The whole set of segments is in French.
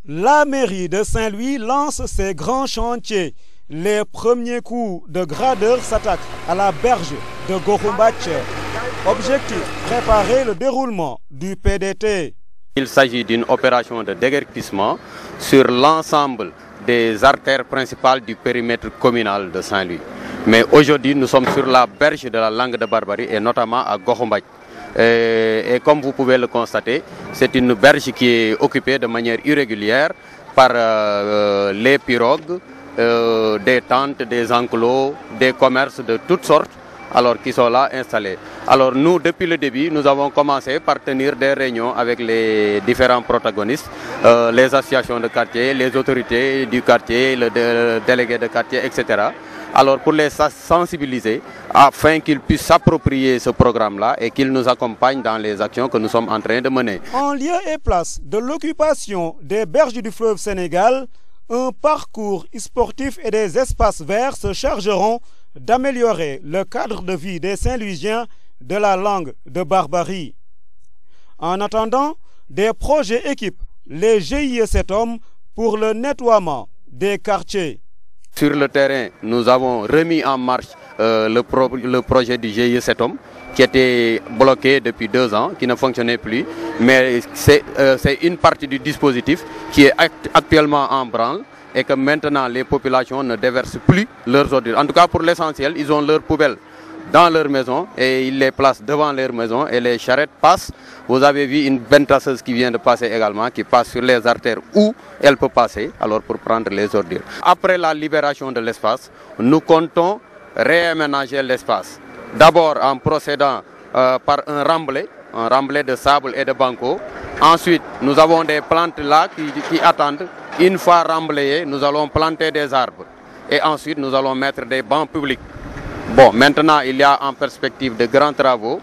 La mairie de Saint-Louis lance ses grands chantiers. Les premiers coups de gradeur s'attaquent à la berge de Gorumbach. Objectif, préparer le déroulement du PDT. Il s'agit d'une opération de déguerpissement sur l'ensemble des artères principales du périmètre communal de Saint-Louis. Mais aujourd'hui, nous sommes sur la berge de la Langue de Barbarie et notamment à Gorumbach. Et comme vous pouvez le constater, c'est une berge qui est occupée de manière irrégulière par les pirogues, des tentes, des enclos, des commerces de toutes sortes, alors qui sont là installés. Alors nous, depuis le début, nous avons commencé par tenir des réunions avec les différents protagonistes, les associations de quartier, les autorités du quartier, le délégué de quartier, etc. Alors pour les sensibiliser afin qu'ils puissent s'approprier ce programme-là et qu'ils nous accompagnent dans les actions que nous sommes en train de mener. En lieu et place de l'occupation des berges du fleuve Sénégal, un parcours sportif et des espaces verts se chargeront d'améliorer le cadre de vie des Saint-Louisiens de la Langue de Barbarie. En attendant, des projets équipent les GIE 7 hommes pour le nettoiement des quartiers. Sur le terrain, nous avons remis en marche le projet du GIE 7 hommes qui était bloqué depuis 2 ans, qui ne fonctionnait plus. Mais c'est une partie du dispositif qui est actuellement en branle et que maintenant les populations ne déversent plus leurs ordures. En tout cas, pour l'essentiel, ils ont leurs poubelles dans leur maison et ils les placent devant leur maison et les charrettes passent. Vous avez vu une benne tasseuse qui vient de passer également, qui passe sur les artères où elle peut passer, alors pour prendre les ordures. Après la libération de l'espace, nous comptons réaménager l'espace. D'abord en procédant par un remblai de sable et de banco. Ensuite, nous avons des plantes là qui attendent. Une fois remblayées, nous allons planter des arbres. Et ensuite, nous allons mettre des bancs publics. Bon, maintenant, il y a en perspective de grands travaux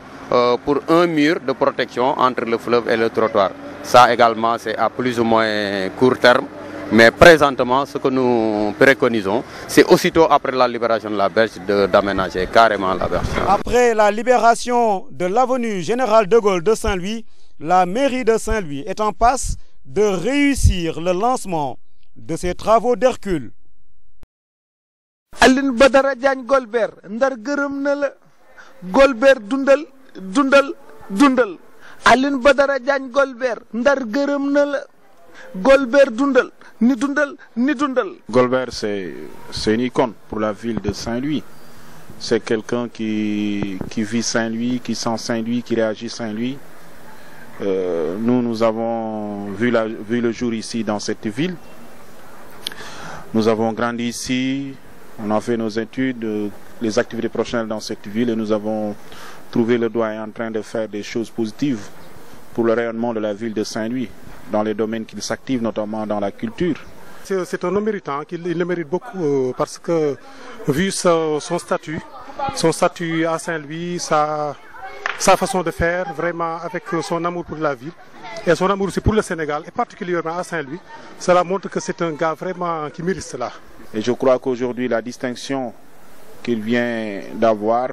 pour un mur de protection entre le fleuve et le trottoir. Ça également, c'est à plus ou moins court terme. Mais présentement, ce que nous préconisons, c'est aussitôt après la libération de la berge d'aménager carrément la berge. Après la libération de l'avenue Général de Gaulle de Saint-Louis, la mairie de Saint-Louis est en passe de réussir le lancement de ses travaux d'Hercule. Aline Badara Diagne Golbert ndar gërëm na la Golbert dundal dundal dundal Aline Badara Diagne Golbert ndar gërëm na la Golbert dundal ni dundal ni dundal. Golbert c'est une icône pour la ville de Saint-Louis. C'est quelqu'un qui vit Saint-Louis, qui sent Saint-Louis, qui réagit Saint-Louis. Nous avons vu le jour ici dans cette ville. Nous avons grandi ici. On a fait nos études, les activités professionnelles dans cette ville et nous avons trouvé le doyen en train de faire des choses positives pour le rayonnement de la ville de Saint-Louis, dans les domaines qu'il s'active, notamment dans la culture. C'est un homme méritant, il le mérite beaucoup parce que, vu son statut à Saint-Louis, sa façon de faire, vraiment avec son amour pour la ville et son amour aussi pour le Sénégal et particulièrement à Saint-Louis, cela montre que c'est un gars vraiment qui mérite cela. Et je crois qu'aujourd'hui, la distinction qu'il vient d'avoir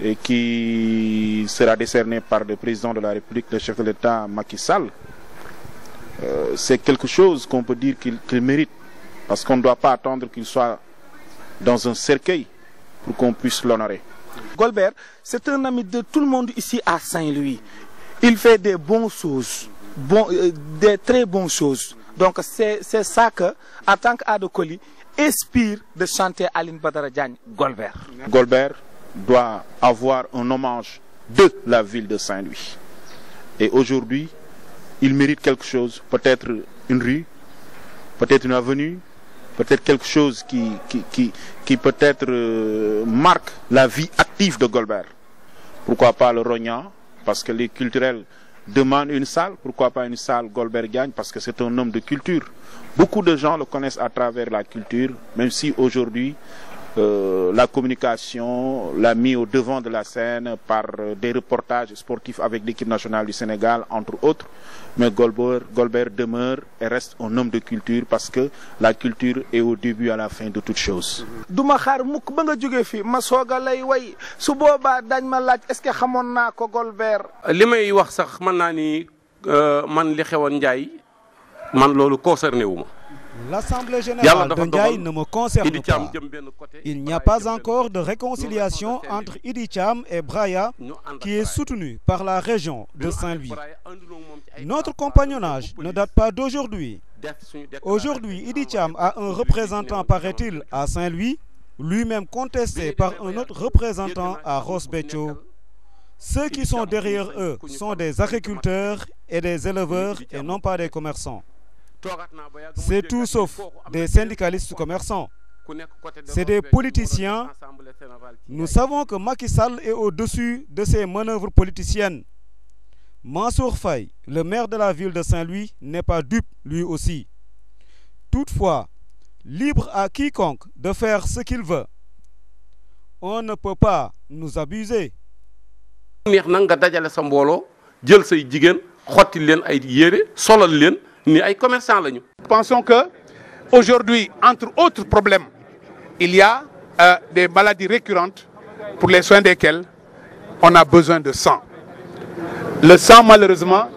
et qui sera décernée par le président de la République, le chef de l'État Macky Sall, c'est quelque chose qu'on peut dire qu'il mérite. Parce qu'on ne doit pas attendre qu'il soit dans un cercueil pour qu'on puisse l'honorer. Golbert, c'est un ami de tout le monde ici à Saint-Louis. Il fait des bonnes choses, des très bonnes choses. Donc c'est ça que, en tant qu'Adokoli, inspire de chanter Aline Badara Diagne Golbert. Golbert doit avoir un hommage de la ville de Saint-Louis. Et aujourd'hui, il mérite quelque chose, peut-être une rue, peut-être une avenue, peut-être quelque chose qui peut-être marque la vie active de Golbert. Pourquoi pas le Rognan, parce que les culturels demandent une salle, pourquoi pas une salle Golbert Diagne, parce que c'est un homme de culture. Beaucoup de gens le connaissent à travers la culture, même si aujourd'hui la communication l'a mis au devant de la scène par des reportages sportifs avec l'équipe nationale du Sénégal, entre autres. Mais Golbert demeure et reste un homme de culture parce que la culture est au début à la fin de toute chose. duma xaar mukk ba nga jóge fi ma sooga lay way su boobaa dañ ma laaj est-ce que xamoon naa ko Golbert. li may wax sax mën naa ni man li xewoon Njaay man loolu concerné wu ma. L'Assemblée générale de Ndiaye ne me concerne pas. Il n'y a pas encore de réconciliation entre Idi Thiam et Braya qui est soutenu par la région de Saint-Louis. Notre compagnonnage ne date pas d'aujourd'hui. Aujourd'hui, Idi Thiam a un représentant, paraît-il, à Saint-Louis, lui-même contesté par un autre représentant à Ross Béthio. Ceux qui sont derrière eux sont des agriculteurs et des éleveurs et non pas des commerçants. C'est tout sauf des syndicalistes commerçants. C'est des politiciens. Nous savons que Macky Sall est au-dessus de ces manœuvres politiciennes. Mansour Faye, le maire de la ville de Saint-Louis, n'est pas dupe lui aussi. Toutefois, libre à quiconque de faire ce qu'il veut. On ne peut pas nous abuser. Nous pensons que aujourd'hui, entre autres problèmes, il y a des maladies récurrentes pour les soins desquelles on a besoin de sang. Le sang, malheureusement,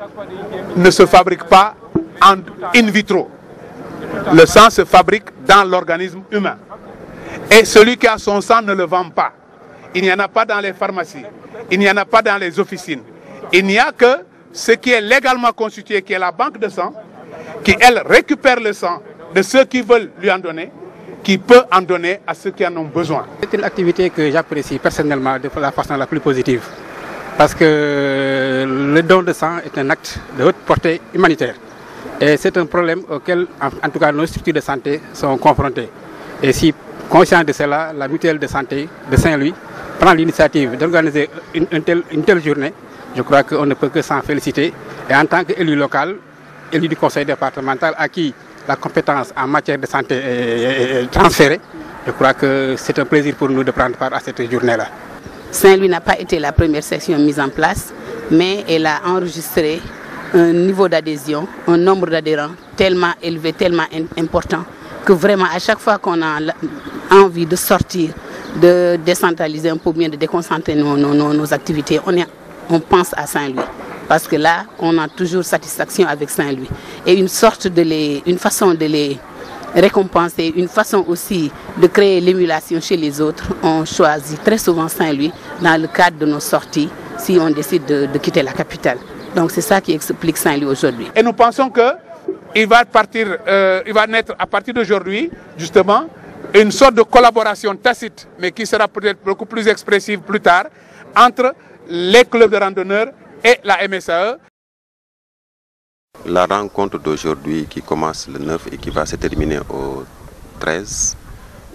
ne se fabrique pas in vitro. Le sang se fabrique dans l'organisme humain. Et celui qui a son sang ne le vend pas. Il n'y en a pas dans les pharmacies. Il n'y en a pas dans les officines. Il n'y a que ce qui est légalement constitué, qui est la banque de sang, qui, elle, récupère le sang de ceux qui veulent lui en donner, qui peut en donner à ceux qui en ont besoin. C'est une activité que j'apprécie personnellement de la façon la plus positive. Parce que le don de sang est un acte de haute portée humanitaire. Et c'est un problème auquel, en tout cas, nos structures de santé sont confrontées. Et si, conscient de cela, la mutuelle de santé de Saint-Louis prend l'initiative d'organiser une telle journée, je crois qu'on ne peut que s'en féliciter. Et en tant qu'élu local, élu du conseil départemental à qui la compétence en matière de santé est transférée, je crois que c'est un plaisir pour nous de prendre part à cette journée-là. Saint-Louis n'a pas été la première section mise en place, mais elle a enregistré un niveau d'adhésion, un nombre d'adhérents tellement élevé, tellement important, que vraiment à chaque fois qu'on a envie de sortir, de décentraliser un peu bien, de déconcentrer nos activités, on pense à Saint-Louis. Parce que là, on a toujours satisfaction avec Saint-Louis. Et une façon de les récompenser, une façon aussi de créer l'émulation chez les autres, on choisit très souvent Saint-Louis dans le cadre de nos sorties si on décide de quitter la capitale. Donc c'est ça qui explique Saint-Louis aujourd'hui. Et nous pensons qu'il va naître à partir d'aujourd'hui, justement, une sorte de collaboration tacite, mais qui sera peut-être beaucoup plus expressive plus tard, entre les clubs de randonneurs et la MSAE. La rencontre d'aujourd'hui qui commence le 9 et qui va se terminer au 13,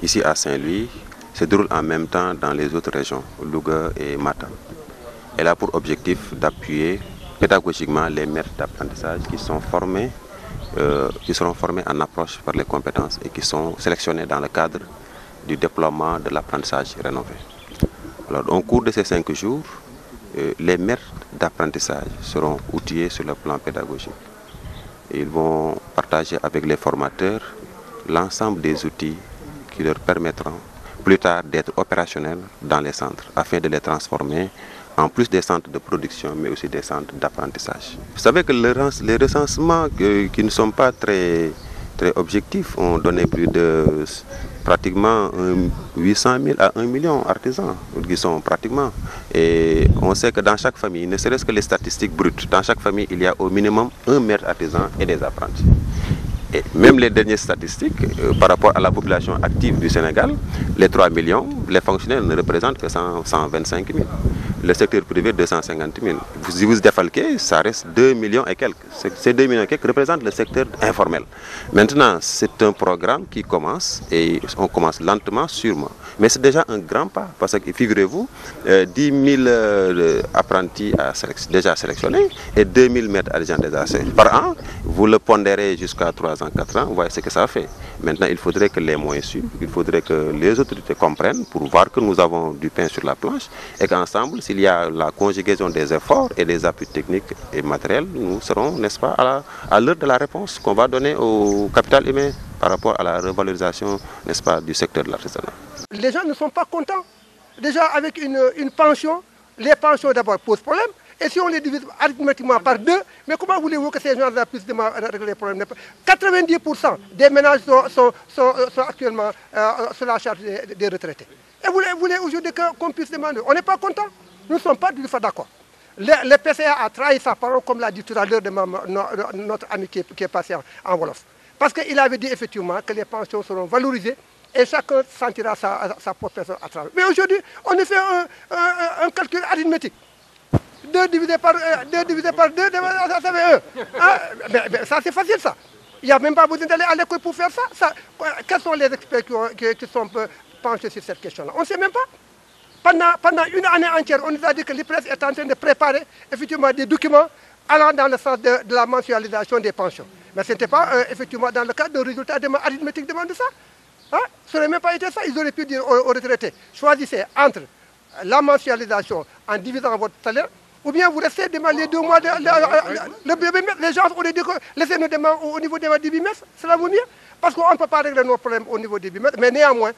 ici à Saint-Louis, se déroule en même temps dans les autres régions, Louga et Matam. Elle a pour objectif d'appuyer pédagogiquement les maîtres d'apprentissage qui seront formés en approche par les compétences et qui sont sélectionnés dans le cadre du déploiement de l'apprentissage rénové. Alors, au cours de ces 5 jours, les maîtres d'apprentissage seront outillés sur le plan pédagogique. Ils vont partager avec les formateurs l'ensemble des outils qui leur permettront plus tard d'être opérationnels dans les centres afin de les transformer en plus des centres de production mais aussi des centres d'apprentissage. Vous savez que les recensements qui ne sont pas très objectifs ont donné plus de pratiquement 800 000 à 1 million d'artisans qui sont pratiquement. Et on sait que dans chaque famille, ne serait-ce que les statistiques brutes, dans chaque famille, il y a au minimum un maître artisan et des apprentis. Et même les dernières statistiques, par rapport à la population active du Sénégal, les 3 millions, les fonctionnaires ne représentent que 125 000. Le secteur privé, 250 000. Si vous défalquez, ça reste 2 millions et quelques. Ces 2 millions et quelques représentent le secteur informel. Maintenant, c'est un programme qui commence et on commence lentement, sûrement. Mais c'est déjà un grand pas parce que, figurez-vous, 10 000 apprentis déjà sélectionnés et 2 000 maîtres artisans déjà sélectionnés. Par an, vous le pondérez jusqu'à 3 ans, 4 ans, vous voyez ce que ça fait. Maintenant, il faudrait que les moyens suivent, il faudrait que les autorités comprennent pour voir que nous avons du pain sur la planche et qu'ensemble, s'il y a la conjugaison des efforts et des appuis techniques et matériels, nous serons, n'est-ce pas, à l'heure de la réponse qu'on va donner au capital humain par rapport à la revalorisation, n'est-ce pas, du secteur de l'artisanat. Les gens ne sont pas contents. Déjà, avec une pension, les pensions d'abord posent problème. Et si on les divise arithmétiquement par 2, mais comment voulez-vous que ces gens-là puissent régler les problèmes? 90% des ménages sont actuellement sur la charge des retraités. Et vous voulez aujourd'hui qu'on puisse demander? On n'est pas content. Nous ne sommes pas du tout d'accord. Le PCA a trahi sa parole, comme l'a dit tout à l'heure notre ami qui est passé en Wolof. Parce qu'il avait dit effectivement que les pensions seront valorisées et chacun sentira sa propre personne à travers. Mais aujourd'hui, on fait un calcul arithmétique. 2 divisé par 2, ça fait 1. Hein? Mais ça, c'est facile, ça. Il n'y a même pas besoin d'aller à l'école pour faire ça. Quels sont les experts qui sont penchés sur cette question-là? On ne sait même pas. Pendant une année entière, on nous a dit que l'IPRES est en train de préparer effectivement des documents allant dans le sens de la mensualisation des pensions. Mais ce n'était pas effectivement dans le cadre d'un résultat arithmétique demande ça. Hein? Ça n'aurait même pas été ça. Ils auraient pu dire aux retraités, choisissez entre la mensualisation en divisant votre salaire, ou bien vous restez devant les 2 mois le bimestre. Les gens auraient dit que laissez-nous au niveau des bimestres, cela vaut mieux. Parce qu'on ne peut pas régler nos problèmes au niveau des bimestres, mais néanmoins,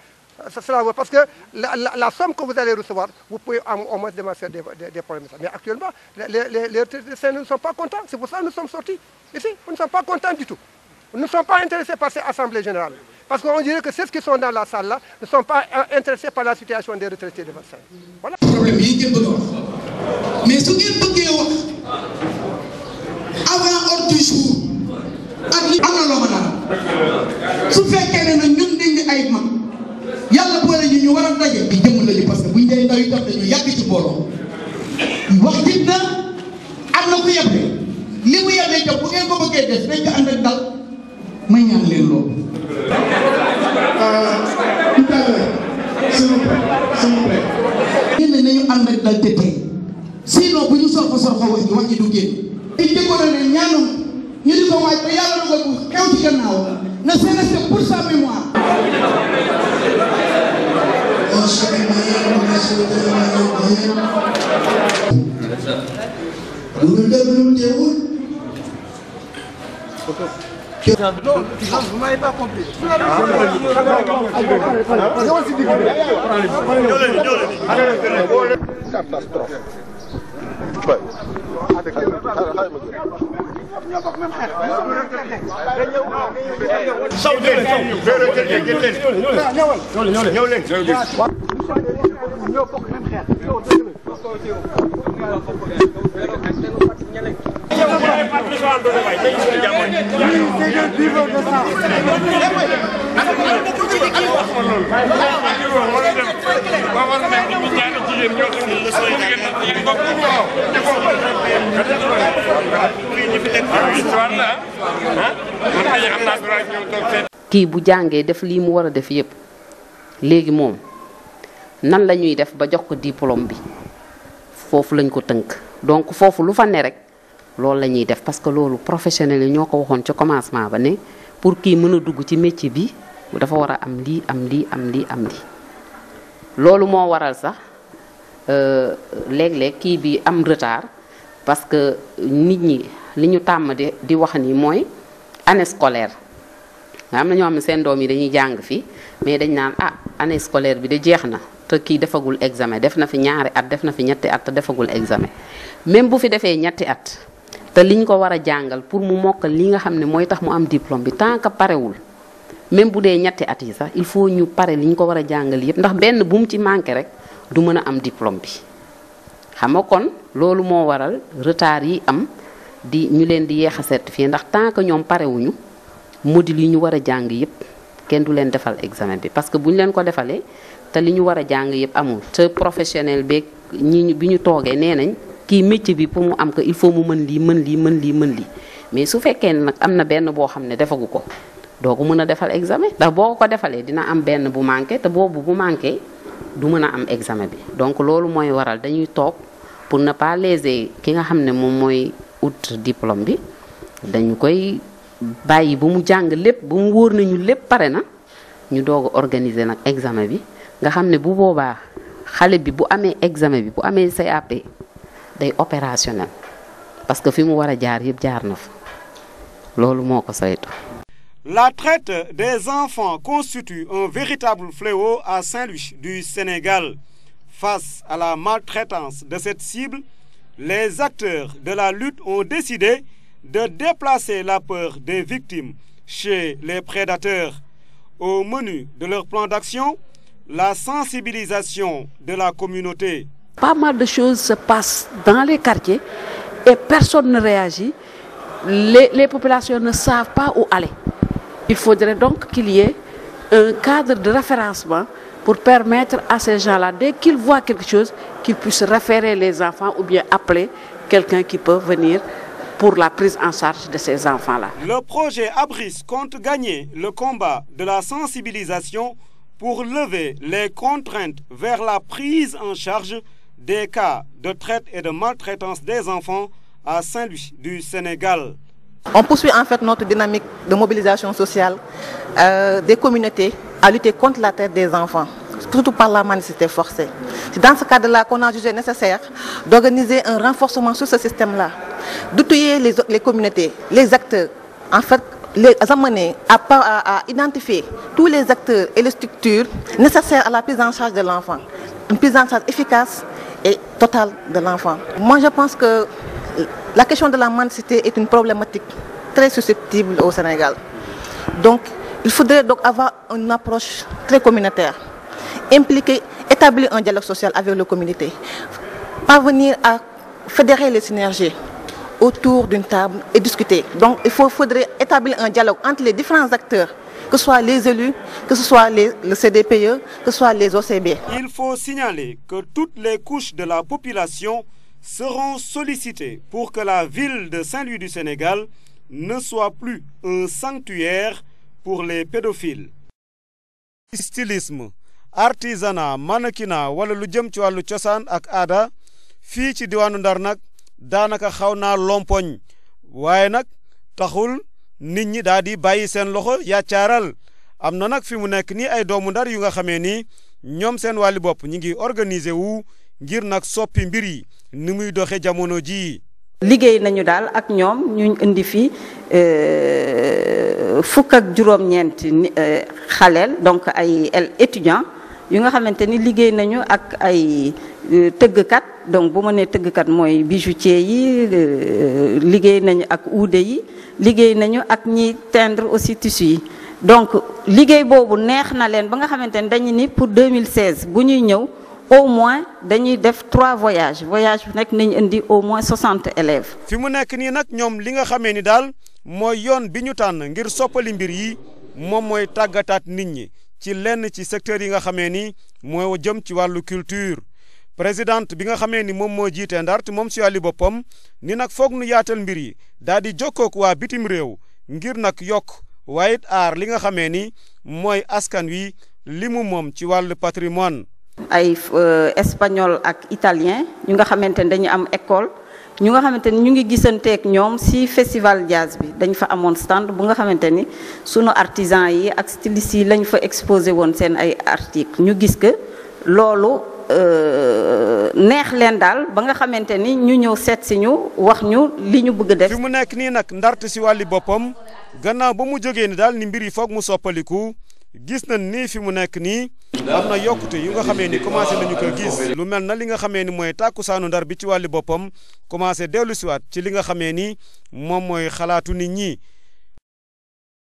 cela vaut, parce que la somme que vous allez recevoir, vous pouvez au moins faire des problèmes. Mais actuellement, les retraités ne sont pas contents. C'est pour ça que nous sommes sortis. Ici, nous ne sommes pas contents du tout. Nous ne sommes pas intéressés par cette assemblée générale. Parce qu'on dirait que ceux qui sont dans la salle là ne sont pas intéressés par la situation des retraités de votre salle. Voilà. Mais ce qui est avant ordre du jour, su fekkee ne nag ñun dañ di ay mag yàlla boole ñu war a daje bi jëmm lañu parce que buñ dee ndaw yi tam dañu yàgg ci mbooloo wax jib na am na ku yeble li mu yeble ca bu ngeen ko bëggee def dañ ko ànd ak dal may ñaan leen loolu. Tout à l'heure, s'il vous plaît. Ñun nañu ànd ak dal te tey sinon bu ñu sorxo wax ji du génn. di jëkkoon ne ñaanum ñu di ko waaj ba yàlla dogal bu xew ci gannaaw na c'est resté pour sa mémoire. Non, vous m'avez pas compris. Catastrophe. kii bu jàngee def lii mu war a def yépp léegi moom nan la ñuy def ba jox ko diplôme bi foofu lañ ko tënk donc foofu lu fa ne rek loolu la ñuy def parce que loolu professionnel yi ñoo ko waxoon ci commencement ba ne pour kii mën a dugg ci métier bi dafa war a am lii am lii am lii am lii loolu moo waral sax léeg-léeg kii bi am retard parce que nit ñi li ñu tàmm di wax ni mooy année scolaire nga am na ñoo xam ne seen doom yi dañuy jàng fii mais dañ naan ah année scolaire bi de jeex na te kii defagul examen def na fi ñaari at def na fi ñetti at te defagul examen même bu fi defee ñetti at te liñ ko war a jàngal pour mu mokkal li nga xam ne mooy tax mu am diplôme bi tant que parewul même bu dee ñetti at yi sax il faut ñu pare liñ ko war a jàngal yépp ndax benn bu mu ci manqué rek du mën a am diplôme bi xam nga kon loolu moo waral retard yi am di ñu leen di yeex a certifié ndax tant que ñoom parewuñu module yi ñu war a jàng yépp kenn du leen defal examen bi parce que bu ñu leen ko defalee te li ñu war a jàng yépp amul te professionnel beeg ñi bi ñu toogee nee nañ kii métier bi pour mu am ko il faut mu mën lii mën lii mën lii mën lii mais su fekkee ne nag am na benn boo xam ne defagu ko doo ko mën a defal examen ndax boo ko defalee dina am benn bu manqué te boobu bu manqué du mën a am examen bi donc loolu mooy waral dañuy toog pour ne pas léser ki nga xam ne moom mooy ut diplôme bi dañu koy bàyyi ba mu jàng lépp ba mu wóor nañu lépp pare na ñu doog a organiser nag examen bi nga xam ne bu boobaa xale bi bu amee examen bi bu amee CAP day opérationnel parce que fi mu war a jaar yëpp jaar na fa loolu moo ko saytu. La traite des enfants constitue un véritable fléau à Saint-Louis du Sénégal. Face à la maltraitance de cette cible, les acteurs de la lutte ont décidé de déplacer la peur des victimes chez les prédateurs. Au menu de leur plan d'action, la sensibilisation de la communauté. Pas mal de choses se passent dans les quartiers et personne ne réagit. Les populations ne savent pas où aller. Il faudrait donc qu'il y ait un cadre de référencement pour permettre à ces gens-là, dès qu'ils voient quelque chose, qu'ils puissent référer les enfants ou bien appeler quelqu'un qui peut venir pour la prise en charge de ces enfants-là. Le projet Abris compte gagner le combat de la sensibilisation pour lever les contraintes vers la prise en charge des cas de traite et de maltraitance des enfants à Saint-Louis du Sénégal. On poursuit en fait notre dynamique de mobilisation sociale des communautés à lutter contre la traite des enfants, surtout par la mendicité forcée. C'est dans ce cadre-là qu'on a jugé nécessaire d'organiser un renforcement sur ce système-là, d'outiller les communautés, les acteurs, en fait, les amener à identifier tous les acteurs et les structures nécessaires à la prise en charge de l'enfant, une prise en charge efficace et totale de l'enfant. Moi, je pense que la question de la mendicité est une problématique très susceptible au Sénégal. Donc, il faudrait donc avoir une approche très communautaire, impliquer, établir un dialogue social avec les communautés, parvenir à fédérer les synergies autour d'une table et discuter. Donc, il faudrait établir un dialogue entre les différents acteurs, que ce soit les élus, que ce soit le CDPE, que ce soit les OCB. Il faut signaler que toutes les couches de la population seront sollicitées pour que la ville de Saint-Louis du Sénégal ne soit plus un sanctuaire pour les pédophiles. Stylisme, artisanat, mannequinat wala lu jëm ci wàllu cosaan ak aada fii ci diwaanu Ndar nag daanaka xaw naa lompoñ waaye nag taxul nit ñi daal di bàyyi seen loxo yàccaaral am na nag fi mu nekk nii ay doomu Ndar yu nga xamee ni ñoom seen wàlli bopp ñi ngi organiser wu ngir nag soppi mbir yi ni muy doxe jamono ji liggéey nañu daal ak ñoom ñu indi fi fukk ak juróom-ñeent xaleel donc ay étudiants yu nga xamante ni liggéey nañu ak ay tëggkat donc bu ma nee tëggkat mooy bijoutier yi liggéey nañu ak uude yi liggéey nañu ak ñi teindre aussi tissu yi donc liggéey boobu neex na leen ba nga xamante ni dañu ni pour 2016 bu ñuy ñëw au moins dañuy def 3 voyages voyage bu nekk nañu indi au moins 60 élèves. fi mu nekk nii nag ñoom li nga xamee ni daal mooy yoon bi ñu tànn ngir soppali mbir yi moom mooy tàggataat nit ñi ci lenn ci secteur yi nga xamee ni moo jëm ci wàllu culture présidente bi nga xamee ni moom moo jiite Ndar te moom si wàlli boppam ni nag foog nu yaatal mbir yi daal di jokkook waa bitim réew ngir nag yokk waaye it aar li nga xamee ni mooy askan wi li mu moom ci wàllu patrimoine ay espagnol ak italien ñu nga xamante ni dañu am école ñu nga xamante ni ñu ngi gisanteek ñoom ci festival jazz bi dañ fa amoon stand bu nga xamante ni sunu artisan yi ak stylistes yi lañ fa exposé woon seen ay articles ñu gis que loolu neex leen daal ba nga xamante ni ñu ñëw seet si ñu wax ñu li ñu bëgg def. fi mu nekk nii nag ndarte si wàlli boppam gannaaw ba mu jógee ni daal ni mbir yi foog mu soppaliku gis nañ ni fi mu nekk nii am na yokkute yu nga xamee ni commencé nañu ko gis lu mel na li nga xamee ni mooy tàkkusaanu Ndar bi ci wàlli boppam commencé dellu siwaat ci li nga xamee ni moom mooy xalaatu nit ñi